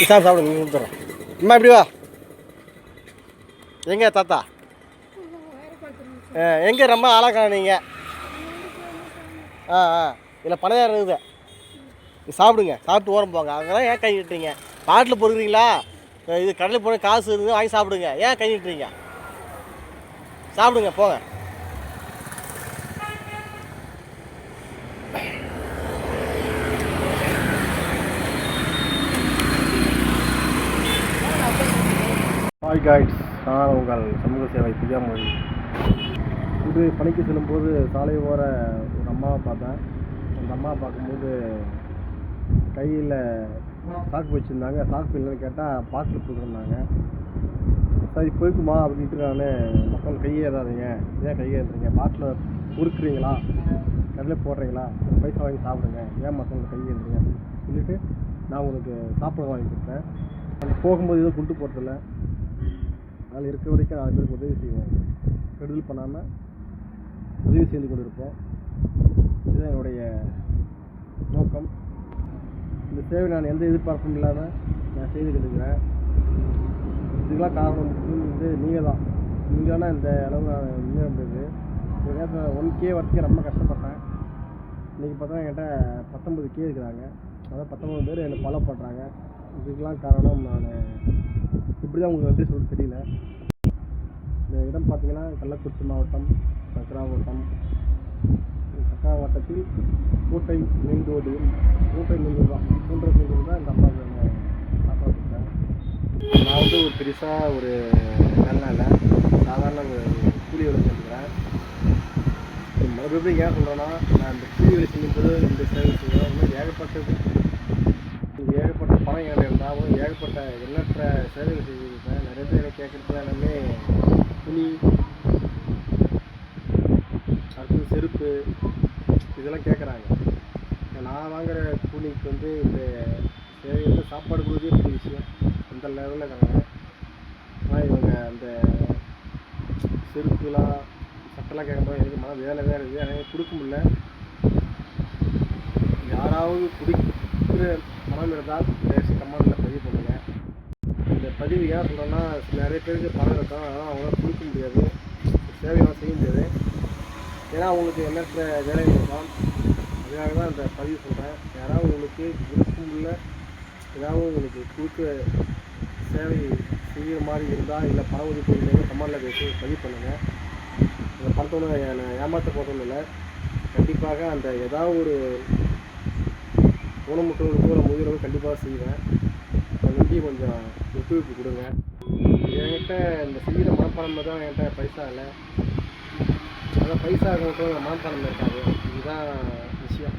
சாப்பிடுங்க கொடுத்துட்றேன். அம்மா இப்படி வா. எங்கே தாத்தா? எங்கே ரொம்ப ஆளாக காணீங்க? இதில் பணம் இருக்குது. சாப்பிடுங்க, சாப்பிட்டு ஓரம் போங்க. அதெல்லாம் ஏன் கை நிட்டுறீங்க? பாட்டில் பொறுக்கிறீங்களா? இது கடையில் போன காசு இருக்குது, வாங்கி சாப்பிடுங்க. ஏன் கை நிட்டுறீங்க? சாப்பிடுங்க போங்க. ஹாய் காய்ஸ், நான் உங்கள் சமூக சேவை புதியாமொழி. இது பணிக்கு செல்லும்போது சாலை ஓர ஒரு அம்மாவை பார்த்தேன். அந்த அம்மாவை பார்க்கும்போது கையில் சாக்கு வச்சுருந்தாங்க. சாக்கு இல்லைன்னு கேட்டால் பாட்டில் கொடுத்துருந்தாங்க. சரி போய்க்குமா அப்படின்ட்டு நான், மக்கள் கையே ஏறாதீங்க, ஏன் கையே ஏறுறீங்க? பாட்டில் உருக்குறீங்களா, கடையில் போடுறீங்களா, பைசா வாங்கி சாப்பிடுங்க, ஏன் மக்கள் கையே ஏறுறீங்க அப்படின்னு சொல்லிவிட்டு நான் உங்களுக்கு சாப்பிட வாங்கி கொடுத்தேன். அந்த போகும்போது எதுவும் கொண்டு போகிறதில்ல. அதில் இருக்கிற வரைக்கும் 4 பேருக்கு உதவி செய்வோம். கெடுதல் பண்ணாமல் உதவி செய்து கொண்டு இருப்போம். இதுதான் என்னுடைய நோக்கம். இந்த சேவை நான் எந்த எதிர்பார்ப்பும் இல்லாமல் நான் செய்து கொண்டிருக்கிறேன். இதுக்கெல்லாம் காரணம் நீங்கள் தான். நீங்கள் தானே இந்த அளவு நான் முன்னேறது. ஒரு நேரத்தில் 1K வரைக்கும் ரொம்ப கஷ்டப்பட்டேன். இன்றைக்கி பார்த்தா என்கிட்ட 19K இருக்கிறாங்க. அதாவது 19 பேர் என்னை ஃபாலோ பண்ணுறாங்க. இதுக்கெல்லாம் காரணம் நான் இப்படி தான் உங்களுக்கு நன்றி சொல்ல தெரியல. இந்த இடம் பார்த்தீங்கன்னா கள்ளக்குறிச்சி மாவட்டம் சக்கராவட்டம். சக்கராவட்டத்தில் கோட்டை மீண்டோடு தான் இந்த அம்மா காப்பாற்றிட்டேன். நான் ஒரு பெருசாக ஒரு நல்ல இல்லை, சாதாரண கூலி வேலை செஞ்சுக்கிறேன். மறுபடியும் ஏன் சொல்கிறேன்னா, நான் இந்த கூலி வேலை செய்யும்போது இந்த சேவை செய்கிறேன். இன்னும் ஏகப்பட்ட பணம் என்கிட்ட இருந்தாலும் ஏகப்பட்ட எண்ணற்ற சேவைகள் செய்திருக்கேன். நிறைய பேர் எனக்கு கேட்குறது எல்லாமே துணி, அடுத்தது செருப்பு, இதெல்லாம் கேட்குறாங்க. நான் வாங்குகிற கூலிக்கு இந்த சேவை சாப்பாடு கொடுத்தே பெரிய விஷயம். அந்த லெவலில் இருக்காங்க. ஆனால் இவங்க அந்த செருப்புலாம் சட்டெல்லாம் கேட்கும்போது எனக்கு மன வேலை வேறு இருக்குது. எனக்கு கொடுக்க முடியல. யாராவது குடிக்கிற பணம் இருந்தால் கமெண்டில் பதிவு பண்ணுங்கள். இந்த பதிவு ஏன் சொல்கிறேன்னா, நிறைய பேருக்கு பணம் இருக்கும், ஆனால் அவங்களால கொடுக்க முடியாது, சேவையெல்லாம் செய்ய முடியாது. ஏன்னா அவங்களுக்கு எண்ணற்ற வேலைகள் இருக்கும். அதுக்காக தான் இந்த பதிவு சொல்கிறேன். யாராவது உங்களுக்கு விருப்பம் இல்லை, ஏதாவது உங்களுக்கு கொடுக்க சேவை செய்கிற மாதிரி இருந்தால், இல்லை பண உதவி செய்யுங்க, கமெண்டில் பேசி பதிவு பண்ணுங்கள். அந்த பணத்தோட ஏமாற்ற போகிறதும் இல்லை. கண்டிப்பாக அந்த ஏதாவது ஒரு ஊனமுற்றவர்களுக்கு ஒரு முதியவர்களுக்கு கண்டிப்பாக செய்வேன். அதை நம்பி கொஞ்சம் ஒத்துழைப்பு கொடுங்க. என்கிட்ட இந்த செய்கிற மனப்பான்மை தான். என்கிட்ட பைசா இல்லை, அதான் பைசா மட்டும் மனப்பான்மை இருக்காது. இதுதான் விஷயம்.